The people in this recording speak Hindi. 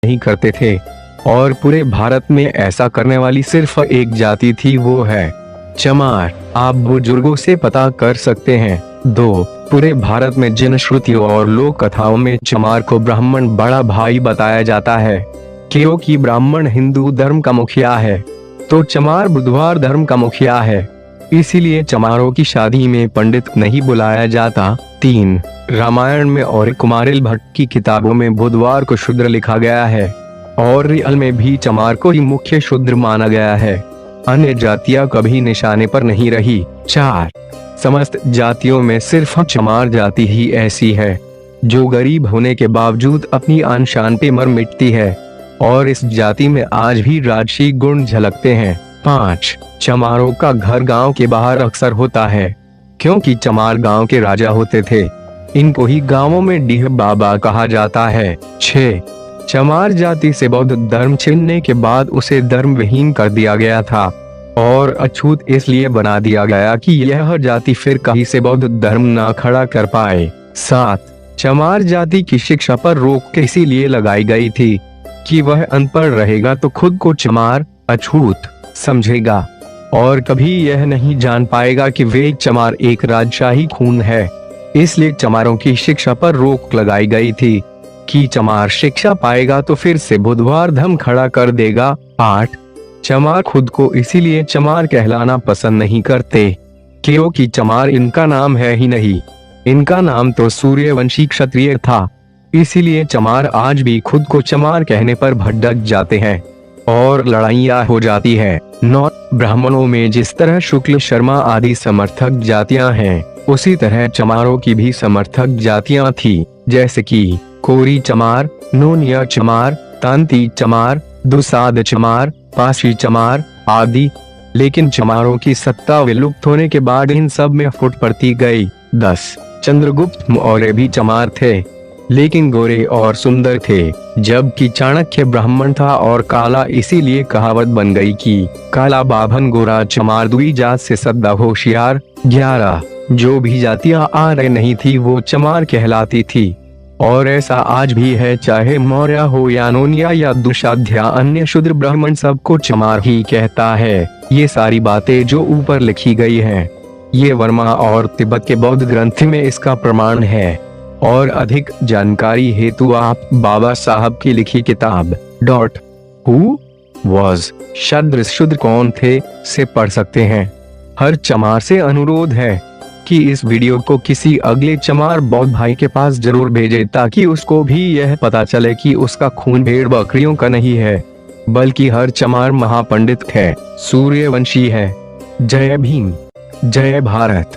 नहीं करते थे और पूरे भारत में ऐसा करने वाली सिर्फ एक जाति थी, वो है चमार। आप बुजुर्गों से पता कर सकते हैं। 2. पूरे भारत में जिन श्रुतियों और लोक कथाओं में चमार को ब्राह्मण बड़ा भाई बताया जाता है, क्योंकि ब्राह्मण हिंदू धर्म का मुखिया है, तो चमार बुधवार धर्म का मुखिया है, इसीलिए चमारों की शादी में पंडित नहीं बुलाया जाता। 3. रामायण में और कुमारिल भट्ट की किताबों में बुधवार को शूद्र लिखा गया है और रियल में भी चमार को ही मुख्य शूद्र माना गया है। अन्य जातियां कभी निशाने पर नहीं रही। 4. समस्त जातियों में सिर्फ चमार जाति ही ऐसी है जो गरीब होने के बावजूद अपनी आन शान पे मर मिटती है और इस जाति में आज भी राजसी गुण झलकते हैं। 5. चमारों का घर गांव के बाहर अक्सर होता है, क्योंकि चमार गांव के राजा होते थे। इनको ही गांवों में डीह बाबा कहा जाता है। 6. चमार जाति से बौद्ध धर्म छीनने के बाद उसे धर्म विहीन कर दिया गया था और अछूत इसलिए बना दिया गया कि यह जाति फिर कहीं से बौद्ध धर्म ना खड़ा कर पाए। 7. चमार जाति की शिक्षा पर रोक इसीलिए लगाई गई थी कि वह अनपढ़ रहेगा तो खुद को चमार अछूत समझेगा और कभी यह नहीं जान पाएगा कि वे चमार एक राजशाही खून है। इसलिए चमारों की शिक्षा पर रोक लगाई गई थी कि चमार शिक्षा पाएगा तो फिर से बुधवार धर्म खड़ा कर देगा। 8. चमार खुद को इसीलिए चमार कहलाना पसंद नहीं करते क्योंकि चमार इनका नाम है ही नहीं, इनका नाम तो सूर्यवंशी क्षत्रिय था, इसीलिए चमार आज भी खुद को चमार कहने पर भड़क जाते हैं और लड़ाइयाँ हो जाती है। 9. ब्राह्मणों में जिस तरह शुक्ल शर्मा आदि समर्थक जातियां हैं, उसी तरह चमारों की भी समर्थक जातियां थी, जैसे कि कोरी चमार, नोनिया चमार, तांती चमार, दुसाद चमार, पाशी चमार आदि। लेकिन चमारों की सत्ता विलुप्त होने के बाद इन सब में फुट पड़ती गई। 10. चंद्रगुप्त मौर्य भी चमार थे, लेकिन गोरे और सुंदर थे, जबकि चाणक्य ब्राह्मण था और काला, इसीलिए कहावत बन गई कि काला बाभन गोरा चमार दुई जात से सदा होशियार। 11. जो भी जातियां आ रही नहीं थी वो चमार कहलाती थी और ऐसा आज भी है, चाहे मौर्य हो या नोनिया या दुशाध्या, अन्य शूद्र ब्राह्मण सबको चमार ही कहता है। ये सारी बातें जो ऊपर लिखी गई हैं, ये वर्मा और तिब्बत के बौद्ध ग्रंथ में इसका प्रमाण है और अधिक जानकारी हेतु आप बाबा साहब की लिखी किताब हु वॉज शूद्र कौन थे से पढ़ सकते हैं। हर चमार से अनुरोध है कि इस वीडियो को किसी अगले चमार बौद्ध भाई के पास जरूर भेजे ताकि उसको भी यह पता चले कि उसका खून भेड़ बकरियों का नहीं है, बल्कि हर चमार महापंडित है, सूर्यवंशी है। जय भीम, जय भारत।